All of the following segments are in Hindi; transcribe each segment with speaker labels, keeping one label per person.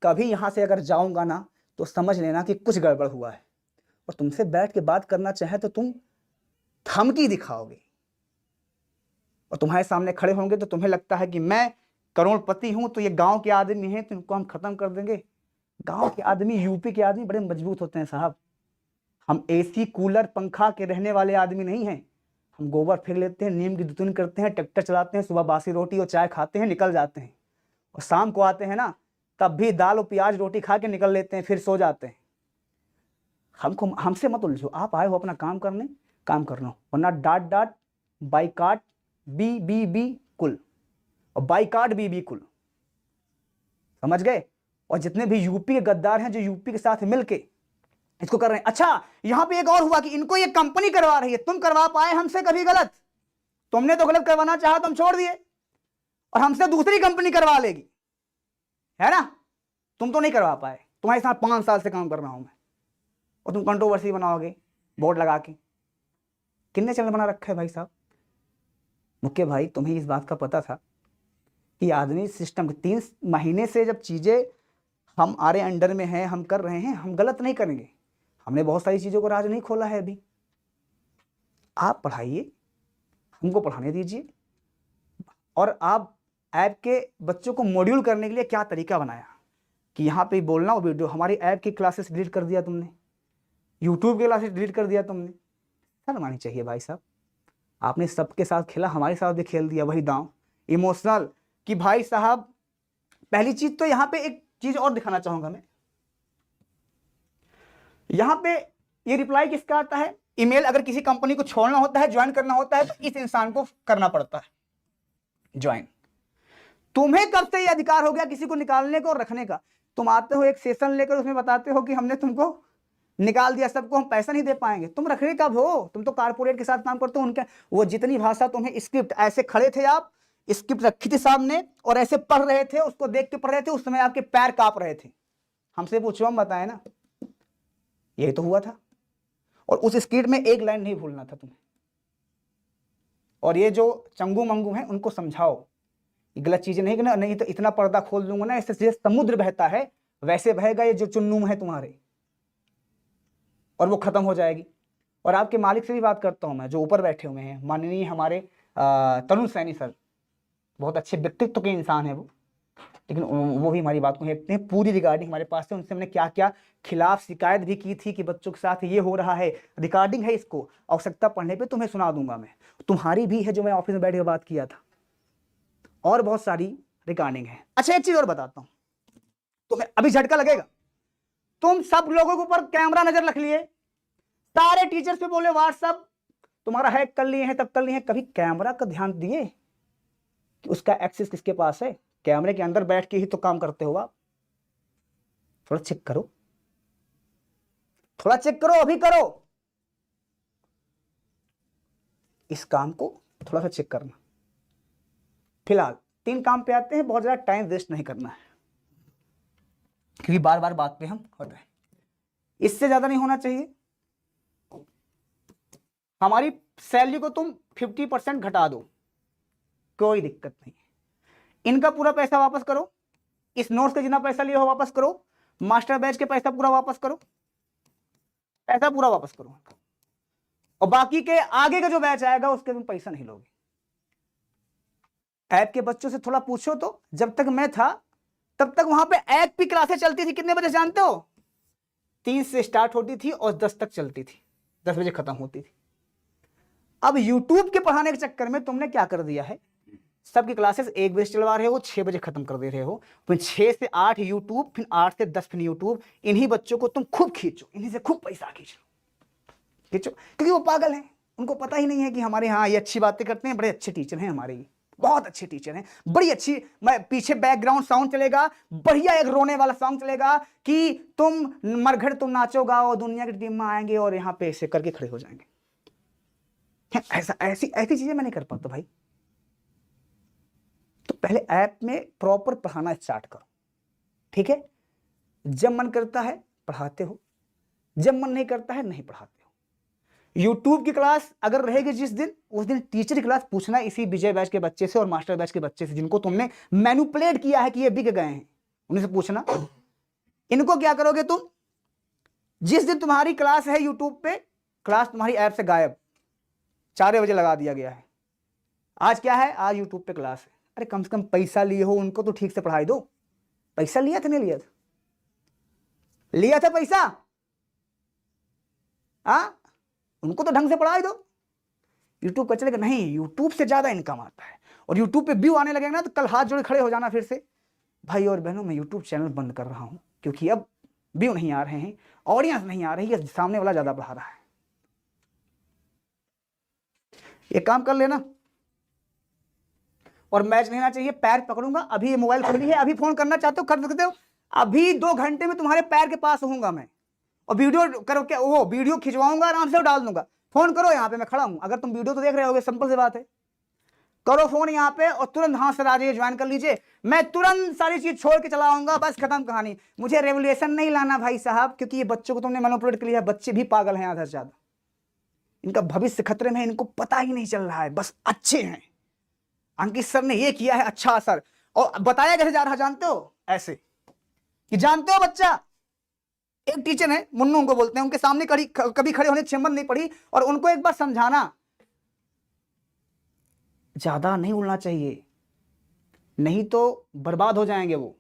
Speaker 1: कभी यहाँ से अगर जाऊंगा ना तो समझ लेना कि कुछ गड़बड़ हुआ है, और तुमसे बैठ के बात करना चाहे तो तुम धमकी दिखाओगे, और तुम्हारे सामने खड़े होंगे तो तुम्हें लगता है कि मैं करोड़पति हूं, तो ये गांव के आदमी हैं तो इनको हम खत्म कर देंगे। गांव के आदमी, यूपी के आदमी बड़े मजबूत होते हैं साहब। हम एसी कूलर पंखा के रहने वाले आदमी नहीं हैं। हम गोबर फेंक लेते हैं, नीम की दुतुन करते हैं, ट्रैक्टर चलाते हैं, सुबह बासी रोटी और चाय खाते हैं, निकल जाते हैं, और शाम को आते हैं ना तब भी दाल और प्याज रोटी खा के निकल लेते हैं, फिर सो जाते हैं। हमसे मत उलझो। आप आए हो अपना काम करने, काम करना, वरना डांट डांट बाइकाट बी कुल, और बाइकाट बी कुल, समझ गए। और जितने भी यूपी के गद्दार हैं जो यूपी के साथ मिलके इसको कर रहे हैं। अच्छा, यहां पे एक और हुआ कि इनको ये कंपनी करवा रही है, तुम करवा पाए हमसे कभी गलत? तुमने तो गलत करवाना चाहा, तुम छोड़ दिए, और हमसे दूसरी कंपनी करवा लेगी, है ना? तुम तो नहीं करवा पाए, तुम्हारे साथ 5 साल से काम कर रहा हूं मैं, और तुम कंट्रोवर्सी बनाओगे बोर्ड लगा के। कितने चैनल बना रखा है भाई साहब? मुख्य भाई, तुम्हें इस बात का पता था कि आदमी सिस्टम 3 महीने से जब चीजें हमारे अंडर में है, हम कर रहे हैं, हम गलत नहीं करेंगे। हमने बहुत सारी चीजों को राज नहीं खोला है अभी। आप पढ़ाइए, हमको पढ़ाने दीजिए। और आप ऐप के बच्चों को मॉड्यूल करने के लिए क्या तरीका बनाया कि यहाँ पे बोलना और वीडियो। हमारी ऐप की क्लासेस डिलीट कर दिया तुमने, यूट्यूब की क्लासेस डिलीट कर दिया तुमने। शर्म आनी चाहिए भाई साहब। आपने सबके साथ खेला, हमारे साथ भी खेल दिया वही दांव इमोशनल। कि भाई साहब, पहली चीज तो यहाँ पे एक चीज और दिखाना चाहूंगा मैं। यहाँ पे ये रिप्लाई किसका आता है? ईमेल अगर किसी कंपनी को छोड़ना होता है, ज्वाइन करना होता है, तो इस इंसान को करना पड़ता है ज्वाइन। तुम्हें कब से ये अधिकार हो गया किसी को निकालने को और रखने का? तुम आते हो एक सेशन लेकर, उसमें बताते हो कि हमने तुमको निकाल दिया, सबको हम पैसा नहीं दे पाएंगे। तुम रखने कब हो? तुम तो कारपोरेट के साथ काम करते हो। उनके वो जितनी भाषा तुम्हें, स्क्रिप्ट ऐसे खड़े थे आप, स्क्रिप्ट रखी थी सामने और ऐसे पढ़ रहे थे, उसको देख के पढ़ रहे थे, उस समय आपके पैर कांप रहे थे। हमसे पूछो, हम बताए ना, यही तो हुआ था। और उस स्क्रिप्ट में एक लाइन नहीं भूलना था तुम्हें। और ये जो चंगू मंगू हैं उनको समझाओ, ये गलत चीजें नहीं करना, नहीं तो इतना पर्दा खोल दूंगा ना, इससे समुद्र बहता है वैसे बहेगा ये जो चुन्नू है तुम्हारे, और वो खत्म हो जाएगी। और आपके मालिक से भी बात करता हूं मैं, जो ऊपर बैठे हुए हैं, माननीय हमारे तरुण सैनी सर, बहुत अच्छे व्यक्तित्व के इंसान है वो, लेकिन वो भी हमारी बात को हेपते हैं पूरी रिगार्डिंग हमारे पास है। उनसे हमने क्या क्या खिलाफ शिकायत भी की थी कि बच्चों के साथ ये हो रहा है। रिकॉर्डिंग है, इसको आवश्यकता पढ़ने पे तुम्हें सुना दूंगा मैं। तुम्हारी भी है जो मैं ऑफिस में बैठ के बात किया था, और बहुत सारी रिकॉर्डिंग है। अच्छा, एक चीज और बताता हूं, तुम्हें अभी झटका लगेगा। तुम सब लोगों के ऊपर कैमरा नजर रख लिए, सारे टीचर्स पे बोले व्हाट्सएप तुम्हारा हैक कर लिए हैं, तब कर लिए हैं। कभी कैमरा का ध्यान दिए कि उसका एक्सेस किसके पास है? कैमरे के अंदर बैठ के ही तो काम करते हो आप। थोड़ा चेक करो, थोड़ा चेक करो, अभी करो इस काम को, थोड़ा सा चेक करना। फिलहाल 3 काम पे आते हैं, बहुत ज्यादा टाइम वेस्ट नहीं करना है क्योंकि बार बार बात पे हम कर रहे हैं। इससे ज्यादा नहीं होना चाहिए। हमारी सैलरी को तुम 50% घटा दो, कोई दिक्कत नहीं है। इनका पूरा पैसा वापस करो, इस नोट्स का जितना पैसा लिया हो वापस करो, मास्टर बैच के पैसा पूरा वापस करो, पैसा पूरा वापस करो, और बाकी के आगे का जो बैच आएगा उसके तुम पैसा नहीं लोगे। ऐप के बच्चों से थोड़ा पूछो तो, जब तक मैं था तब तक वहां पे ऐप की क्लासेस चलती थी। कितने बजे जानते हो? 3 से स्टार्ट होती थी और 10 तक चलती थी, 10 बजे खत्म होती थी। अब यूट्यूब के पढ़ाने के चक्कर में तुमने क्या कर दिया है, सबकी क्लासेस 1 बजे चलवा रहे हो, 6 बजे खत्म कर दे रहे हो, फिर 6 से 8 यूट्यूब, फिर 8 से 10 फिर यूट्यूब। इन्हीं बच्चों को तुम खूब खींचो, इन्हीं से खूब पैसा खींचो, क्योंकि वो पागल हैं। उनको पता ही नहीं है कि हमारे यहाँ ये अच्छी बातें करते हैं, बड़े अच्छे टीचर हैं हमारे, ये बहुत अच्छे टीचर हैं, बड़ी अच्छी। मैं पीछे बैकग्राउंड साउंड चलेगा, बढ़िया एक रोने वाला सॉन्ग चलेगा कि तुम मरघट तुम नाचो गाओ, दुनिया की टीम में आएंगे और यहाँ पे ऐसे करके खड़े हो जाएंगे। ऐसी चीजें मैं नहीं कर पाता भाई। तो पहले ऐप में प्रॉपर पढ़ाना स्टार्ट करो, ठीक है? जब मन करता है पढ़ाते हो, जब मन नहीं करता है नहीं पढ़ाते हो। यूट्यूब की क्लास अगर रहेगी जिस दिन, उस दिन टीचर की क्लास पूछना इसी विजय बैच के बच्चे से और मास्टर बैच के बच्चे से, जिनको तुमने मैनिपुलेट किया है कि ये बिक गए हैं, उन्हीं से पूछना इनको क्या करोगे तुम, जिस दिन तुम्हारी क्लास है यूट्यूब पे, क्लास तुम्हारी ऐप से गायब, 4 बजे लगा दिया गया है। आज क्या है, आज यूट्यूब पे क्लास है। अरे कम से कम पैसा लिए हो उनको तो ठीक से पढ़ाई दो। पैसा लिया था नहीं लिया था, लिया था पैसा, हाँ, उनको तो ढंग से पढ़ाई दो। यूट्यूब का चलेगा नहीं, यूट्यूब से ज्यादा इनकम आता है, और यूट्यूब पे व्यू आने लगेगा ना तो कल हाथ जोड़े खड़े हो जाना फिर से, भाई और बहनों मैं यूट्यूब चैनल बंद कर रहा हूं, क्योंकि अब व्यू नहीं आ रहे हैं, ऑडियंस नहीं आ रही है, सामने वाला ज्यादा पढ़ा रहा है। एक काम कर लेना, और मैच लेना चाहिए, पैर पकड़ूंगा, अभी ये मोबाइल खोली है, अभी फोन करना चाहते हो कर सकते हो, अभी 2 घंटे में तुम्हारे पैर के पास होऊंगा मैं, और वीडियो करो, क्या वो वीडियो खिंचवाऊंगा आराम से और डाल दूंगा। फोन करो, यहाँ पे मैं खड़ा हूं, अगर तुम वीडियो तो देख रहे होगे, सिंपल सी बात है, करो फोन यहाँ पे और तुरंत हाँ सर आ जाइए, ज्वाइन कर लीजिए, मैं तुरंत सारी चीज छोड़ के चला आऊंगा, बस खत्म कहानी। मुझे रेवोल्यूशन नहीं लाना भाई साहब, क्योंकि ये बच्चों को तुमने मैनिपुलेट कर लिया, बच्चे भी पागल हैं आधा से ज्यादा, इनका भविष्य खतरे में है, इनको पता ही नहीं चल रहा है, बस अच्छे हैं, अंकित सर ने ये किया है, अच्छा सर, और बताया कैसे जा रहा जानते हो, ऐसे कि जानते हो बच्चा, एक टीचर है मुन्नू उनको बोलते हैं, उनके सामने कभी खड़े होने चेम्बर नहीं पड़ी, और उनको एक बार समझाना, ज्यादा नहीं उड़ना चाहिए, नहीं तो बर्बाद हो जाएंगे वो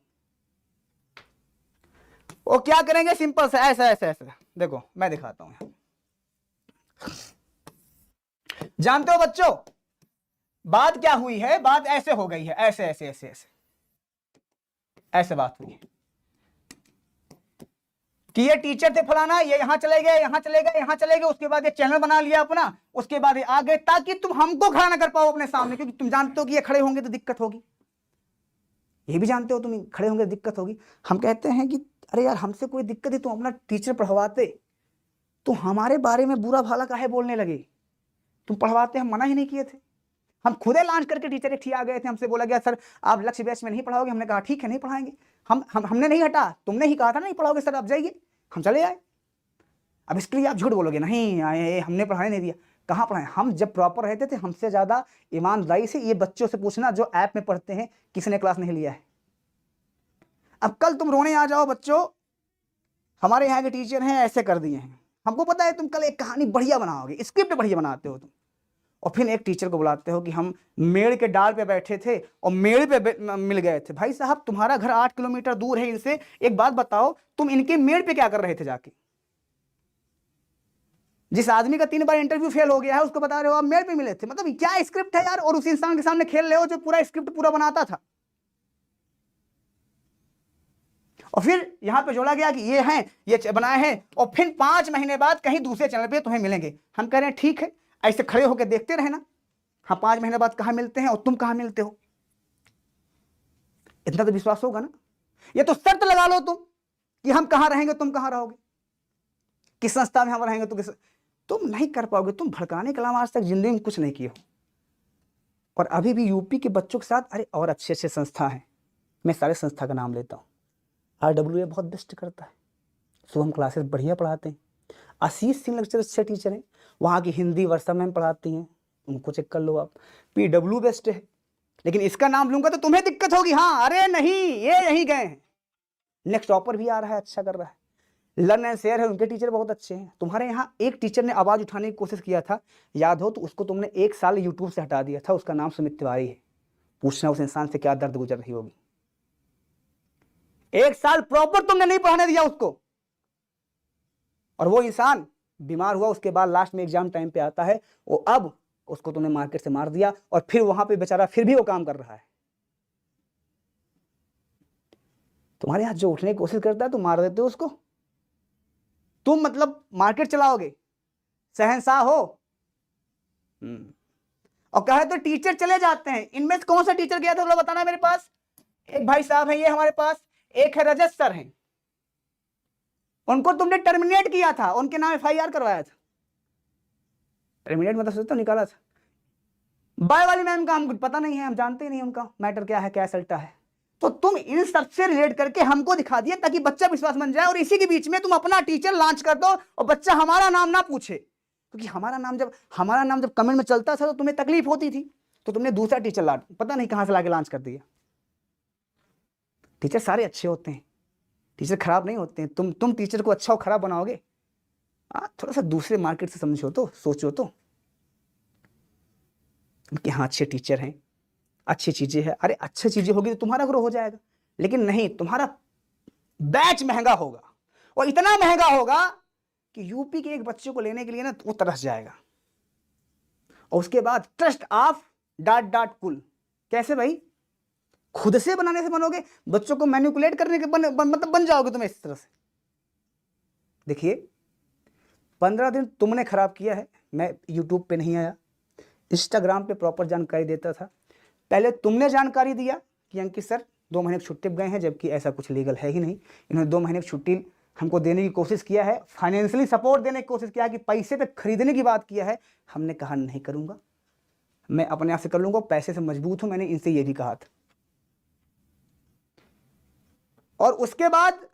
Speaker 1: क्या करेंगे, सिंपल से ऐसा ऐसा ऐसा, देखो मैं दिखाता हूं, जानते हो बच्चों बात क्या हुई है, बात ऐसे हो गई है, ऐसे ऐसे ऐसे ऐसे ऐसे बात हुई है कि ये टीचर थे फलाना, ये यहां चले गए, यहां चले गए, यहां चले गए, उसके बाद ये चैनल बना लिया अपना, उसके बाद ये आ गए, ताकि तुम हमको खड़ा ना कर पाओ अपने सामने, क्योंकि तुम जानते हो कि ये खड़े होंगे तो दिक्कत होगी, ये भी जानते हो तुम खड़े होंगे तो दिक्कत होगी। हम कहते हैं कि अरे यार हमसे कोई दिक्कत है, तुम अपना टीचर पढ़वाते, तो हमारे बारे में बुरा भला काहे बोलने लगे, तुम पढ़वाते, हम मना ही नहीं किए थे, हम खुदे लॉन्च करके टीचर एक आ गए थे, हमसे बोला गया सर आप लक्ष्य बैच में नहीं पढ़ाओगे, हमने कहा ठीक है नहीं पढ़ाएंगे, हमने नहीं हटा, तुमने ही कहा था नहीं पढ़ाओगे सर आप जाइए, हम चले आए। अब इसके लिए आप झूठ बोलोगे नहीं आए, हमने पढ़ाने नहीं दिया, कहाँ पढ़ाए, हम जब प्रॉपर रहते थे, हमसे ज्यादा ईमानदारी से ये बच्चों से पूछना जो ऐप में पढ़ते हैं किसने क्लास नहीं लिया है। अब कल तुम रोने आ जाओ बच्चों, हमारे यहाँ के टीचर हैं ऐसे कर दिए हैं, हमको पता है तुम कल एक कहानी बढ़िया बनाओगे, स्क्रिप्ट बढ़िया बनाते हो तुम, और फिर एक टीचर को बुलाते हो कि हम मेड़ के डाल पे बैठे थे और मेड़ पे मिल गए थे। भाई साहब तुम्हारा घर 8 किलोमीटर दूर है इनसे, एक बात बताओ तुम इनके मेड़ पे क्या कर रहे थे जाके, जिस आदमी का 3 बार इंटरव्यू फेल हो गया है उसको बता रहे हो आप मेड़ पे मिले थे, मतलब क्या स्क्रिप्ट है यार, और उस इंसान के सामने खेल रहे हो जो पूरा स्क्रिप्ट पूरा बनाता था। और फिर यहां पे जोड़ा गया कि ये हैं, ये बनाए हैं, और फिर 5 महीने बाद कहीं दूसरे चैनल पे तुम्हें मिलेंगे। हम कह रहे हैं ठीक है, ऐसे खड़े होकर देखते रहे ना, हाँ 5 महीने बाद कहां मिलते हैं और तुम कहां मिलते हो, इतना तो विश्वास होगा ना। ये तो शर्त लगा लो तुम कि हम कहां रहेंगे तुम कहां रहोगे, किस संस्था में हम रहेंगे तो तुम नहीं कर पाओगे, तुम भड़काने के अलावा आज तक जिंदगी में कुछ नहीं किया। और अभी भी यूपी के बच्चों के साथ, अरे और अच्छे अच्छे संस्था हैं, मैं सारे संस्था का नाम लेता हूँ, RWA बहुत बेस्ट करता है, शुभम क्लासेस बढ़िया पढ़ाते हैं, आशीष सिंह लेक्चर अच्छे टीचर हैं, वहाँ की हिंदी वर्षा मैम पढ़ाती हैं, उनको चेक कर लो आप, PW बेस्ट है, लेकिन इसका नाम लूंगा तो तुम्हें दिक्कत होगी, हाँ अरे नहीं ये यहीं गए हैं, नेक्स्ट टॉपर भी आ रहा है अच्छा कर रहा है, लर्न एंड शेयर है उनके टीचर बहुत अच्छे हैं। तुम्हारे यहाँ एक टीचर ने आवाज उठाने की कोशिश किया था, याद हो तो उसको तुमने 1 साल यूट्यूब से हटा दिया था, उसका नाम सुमित तिवारी है, पूछना उस इंसान से क्या दर्द गुजर रही होगी, 1 साल प्रॉपर तुमने नहीं पढ़ाने दिया उसको, और वो इंसान बीमार हुआ, उसके बाद लास्ट में एग्जाम टाइम पे आता है, वो अब उसको तुमने मार्केट से मार दिया, और फिर वहां पे बेचारा फिर भी वो काम कर रहा है। तुम्हारे हाथ जो उठने की कोशिश करता है तुम मार देते हो उसको, तुम मतलब मार्केट चलाओगे, शहंशाह हो। और कहे तो टीचर चले जाते हैं, इनमें से कौन सा टीचर गया था थोड़ा बताना मेरे पास। एक भाई साहब है ये हमारे पास, एक है रजत सर हैं, उनको तुमने टर्मिनेट किया था, उनके नाम FIR करवाया था, टर्मिनेट मतलब सोचता निकाला था। बाय वाली मैम का हमको पता नहीं है, हम जानते ही नहीं उनका मैटर क्या है क्या सल्टा है, तो तुम इन सबसे रिलेट करके हमको दिखा दिए ताकि बच्चा विश्वास बन जाए, और इसी के बीच में तुम अपना टीचर लॉन्च कर दो और बच्चा हमारा नाम ना पूछे, क्योंकि हमारा नाम जब कमेंट में चलता था तो तुम्हें तकलीफ होती थी, तो तुमने दूसरा टीचर पता नहीं कहां से लाके लॉन्च कर दिया। टीचर सारे अच्छे होते हैं, टीचर खराब नहीं होते हैं, तुम टीचर को अच्छा और खराब बनाओगे। थोड़ा सा दूसरे मार्केट से समझो तो, सोचो तो कि हाँ अच्छे टीचर हैं, अच्छी चीजें हैं। अरे अच्छी चीजें होगी तो तुम्हारा ग्रो हो जाएगा, लेकिन नहीं, तुम्हारा बैच महंगा होगा, और इतना महंगा होगा कि यूपी के एक बच्चे को लेने के लिए ना वो तरस जाएगा। और उसके बाद ट्रस्ट ऑफ डॉट डॉट कुल, कैसे भाई? खुद से बनाने से बनोगे, बच्चों को मैनिपुलेट करने के मतलब बन जाओगे तुम इस तरह से। देखिए 15 दिन तुमने खराब किया है। मैं यूट्यूब पे नहीं आया, इंस्टाग्राम पे प्रॉपर जानकारी देता था। पहले तुमने जानकारी दिया कि अंकित सर 2 महीने की छुट्टी पे गए हैं, जबकि ऐसा कुछ लीगल है ही नहीं। इन्होंने 2 महीने की छुट्टी हमको देने की कोशिश किया है, फाइनेंशियली सपोर्ट देने की कोशिश किया है, कि पैसे पे खरीदने की बात किया है। हमने कहा नहीं करूंगा, मैं अपने आप से कर लूंगा, पैसे से मजबूत हूं। मैंने इनसे ये भी कहा था। और उसके बाद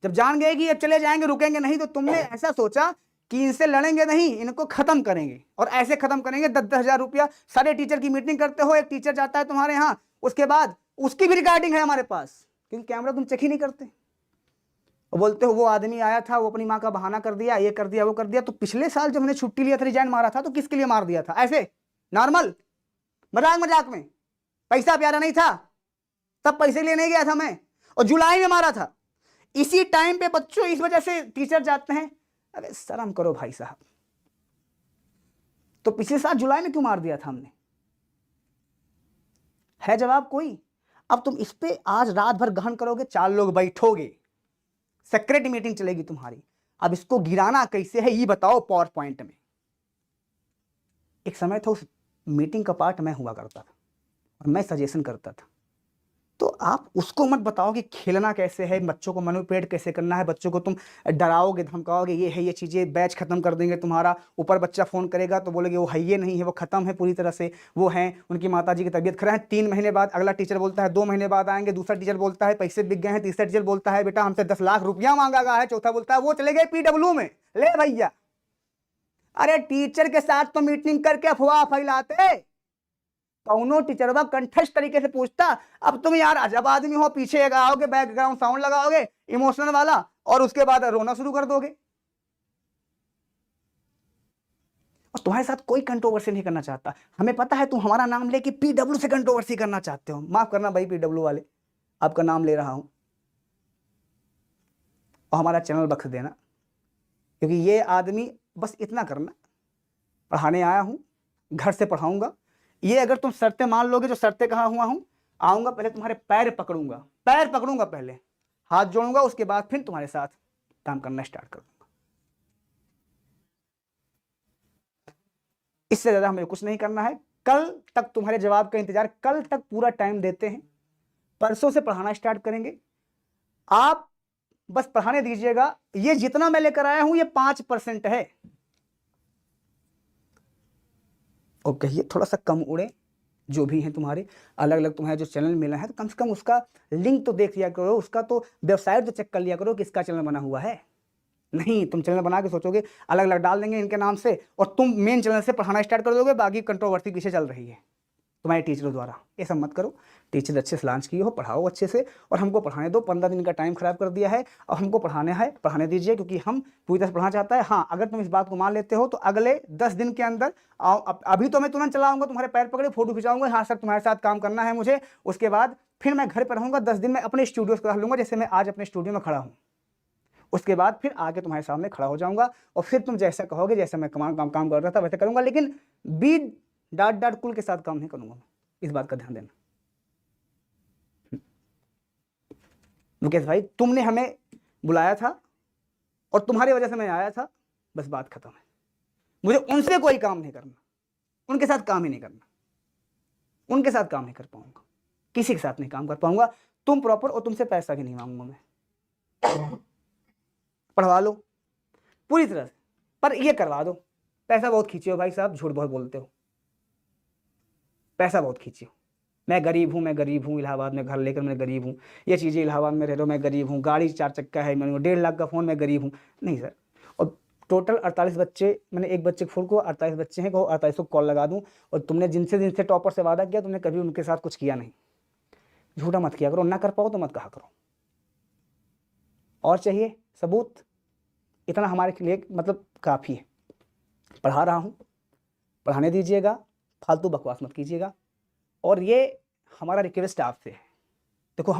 Speaker 1: जब जान गए कि अब चले जाएंगे, रुकेंगे नहीं, तो तुमने ऐसा सोचा कि इनसे लड़ेंगे नहीं, इनको खत्म करेंगे। और ऐसे खत्म करेंगे, 10-10 हजार रुपया। सारे टीचर की मीटिंग करते हो, एक टीचर जाता है तुम्हारे यहाँ, उसके बाद उसकी भी रिकॉर्डिंग है हमारे पास, क्योंकि कैमरा तुम चेक ही नहीं करते। और बोलते हो वो आदमी आया था, वो अपनी माँ का बहाना कर दिया, ये कर दिया, वो कर दिया। तो पिछले साल जब हमने छुट्टी लिया था, रिजाइन मारा था, तो किसके लिए मार दिया था? ऐसे नॉर्मल मजाक मजाक में, पैसा प्यारा नहीं था, तब पैसे लिए नहीं गया था मैं, और जुलाई में मारा था। इसी टाइम पे बच्चों इस वजह से टीचर जाते हैं। अरे शर्म करो भाई साहब। तो पिछले साल जुलाई में क्यों मार दिया था हमने? है जवाब कोई? अब तुम इस पे आज रात भर गहन करोगे, 4 लोग बैठोगे, सेक्रेट मीटिंग चलेगी तुम्हारी। अब इसको गिराना कैसे है ये बताओ पावर पॉइंट में। एक समय था उस मीटिंग का पार्ट मैं हुआ करता था, और मैं सजेशन करता था। तो आप उसको मत बताओ कि खेलना कैसे है, बच्चों को मैनिपुलेट कैसे करना है, बच्चों को तुम डराओगे, धमकाओगे, ये है ये चीज़ें, बैच खत्म कर देंगे तुम्हारा। ऊपर बच्चा फ़ोन करेगा तो बोलेगे वो है ये नहीं है, वो ख़त्म है पूरी तरह से, वो है उनकी माताजी की तबीयत खराब है। 3 महीने बाद अगला टीचर बोलता है 2 महीने बाद आएंगे, दूसरा टीचर बोलता है पैसे बिक गए हैं, तीसरा टीचर बोलता है बेटा हमसे 10 लाख रुपया मांगा गया है, चौथा बोलता है वो चले गए PW में। ले भैया, अरे टीचर के साथ तो मीटिंग करके अफवाह फैलाते, कौनो टीचरवा कंठस्थ तरीके से पूछता। अब तुम यार अजब आदमी हो, पीछे आओगे, बैकग्राउंड साउंड लगाओगे इमोशनल वाला, और उसके बाद रोना शुरू कर दोगे। और तुम्हारे साथ कोई कंट्रोवर्सी नहीं करना चाहता। हमें पता है तुम हमारा नाम लेके PW से कंट्रोवर्सी करना चाहते हो। माफ करना भाई PW वाले, आपका नाम ले रहा हूं, और हमारा चैनल बख्श देना, क्योंकि ये आदमी बस इतना करना, पढ़ाने आया हूं, घर से पढ़ाऊंगा। ये अगर तुम शर्तें मान लोगे, जो शर्तें कहा हुआ हूं, आऊंगा पहले तुम्हारे पैर पकड़ूंगा, पहले हाथ जोड़ूंगा, उसके बाद फिर तुम्हारे साथ काम करना स्टार्ट कर दूंगा। इससे ज्यादा हमें कुछ नहीं करना है। कल तक तुम्हारे जवाब का इंतजार, कल तक पूरा टाइम देते हैं, परसों से पढ़ाना स्टार्ट करेंगे। आप बस पढ़ाने दीजिएगा। ये जितना मैं लेकर आया हूं ये 5% है, और कहिए थोड़ा सा कम उड़े। जो भी हैं तुम्हारे अलग अलग तुम्हारे जो चैनल मिला है, तो कम से कम उसका लिंक तो देख लिया करो, उसका तो वेबसाइट तो चेक कर लिया करो कि इसका चैनल बना हुआ है। नहीं, तुम चैनल बना के सोचोगे अलग अलग डाल देंगे इनके नाम से, और तुम मेन चैनल से पढ़ाना स्टार्ट कर दोगे, बाकी कंट्रोवर्सी पीछे चल रही है तुम्हारे टीचरों द्वारा। ये सब मत करो। टीचर अच्छे से लॉन्च किए हो, पढ़ाओ अच्छे से, और हमको पढ़ाने दो। 15 दिन का टाइम खराब कर दिया है, और हमको पढ़ाने है, पढ़ाने दीजिए, क्योंकि हम पूरी तरह से पढ़ाना चाहता है। हाँ, अगर तुम इस बात को मान लेते हो तो अगले 10 दिन के अंदर आओ। अभी तो मैं तुरंत चला आऊँगा, तुम्हारे पैर पकड़े फोटो खिंचाऊंगा, हाँ सर तुम्हारे साथ काम करना है मुझे। उसके बाद फिर मैं घर पर रहूँगा, 10 दिन में अपने स्टूडियो से कर लूँगा, जैसे मैं आज अपने स्टूडियो में खड़ा हूँ। उसके बाद फिर आके तुम्हारे सामने खड़ा हो जाऊंगा, और फिर तुम जैसा कहोगे, जैसा मैं काम कर रहा था वैसे करूंगा, लेकिन डॉट कुल के साथ काम नहीं करूंगा मैं। इस बात का ध्यान देना। मुकेश भाई, तुमने हमें बुलाया था और तुम्हारी वजह से मैं आया था, बस बात खत्म है। मुझे उनसे कोई काम नहीं करना, उनके साथ काम ही नहीं करना, उनके साथ काम नहीं कर पाऊंगा, किसी के साथ नहीं काम कर पाऊंगा। तुम प्रॉपर, और तुमसे पैसा भी नहीं मांगूंगा मैं। पढ़वा लो पूरी तरह से, पर ये करवा दो। पैसा बहुत खींचे हो भाई साहब, झूठ बहुत बोलते हो, पैसा बहुत खींचे हो। मैं गरीब हूँ, इलाहाबाद में घर लेकर मैं गरीब हूँ, ये चीज़ें इलाहाबाद में रह रहा हूँ, मैं गरीब हूँ, गाड़ी 4 चक्का है, मैंने 1.5 लाख का फ़ोन, मैं गरीब हूँ। नहीं सर। और टोटल 48 बच्चे, मैंने एक बच्चे फुल को 48 बच्चे हैं, को 48 को कॉल लगा दूँ। और तुमने जिनसे टॉपर से वादा किया, तुमने कभी उनके साथ कुछ किया नहीं। झूठा मत किया करो, ना कर पाओ तो मत कहा करो। और चाहिए सबूत? इतना हमारे लिए मतलब काफ़ी है। पढ़ा रहा हूँ, पढ़ाने दीजिएगा, फालतू बकवास मत कीजिएगा। और ये हमारा रिक्वेस्ट आपसे है। देखो हम